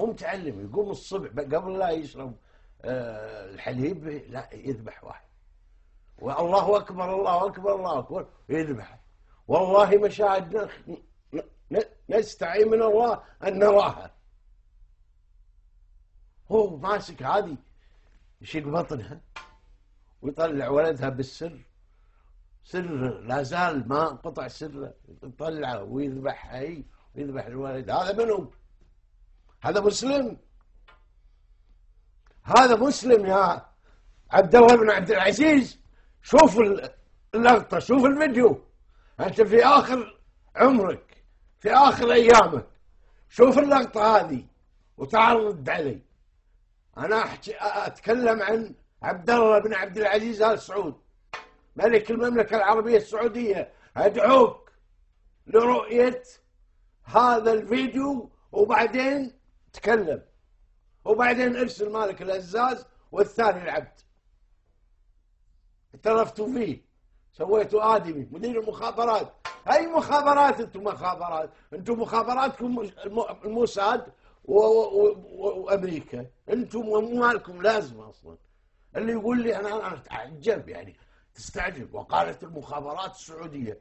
مو متعلم، يقوم الصبح قبل لا يشرب الحليب لا يذبح واحد، والله اكبر الله اكبر الله اكبر يذبح. والله مشاهد نستعين من الله ان نراها. هو ماسك هذه يشق بطنها ويطلع ولدها بالسر، سر لا زال ما انقطع سره، يطلعه ويذبحها هي ويذبح الولد. هذا منو؟ هذا مسلم؟ هذا مسلم يا عبد الله بن عبد العزيز؟ شوف اللقطة، شوف الفيديو، أنت في آخر عمرك، في آخر أيامك، شوف اللقطة هذه وتعال رد علي. أنا أتكلم عن عبد الله بن عبد العزيز آل سعود ملك المملكة العربية السعودية. أدعوك لرؤية هذا الفيديو وبعدين تكلم، وبعدين ارسل مالك الهزاز والثاني العبد. اعترفتوا فيه، سويتوا آدمي مدير المخابرات. أي مخابرات؟ أنتم مخابرات، أنتم مخابراتكم الموساد وأمريكا، أنتم مو مالكم لازمة أصلا. اللي يقول لي أنا أتعجب، يعني تستعجب. وقالت المخابرات السعودية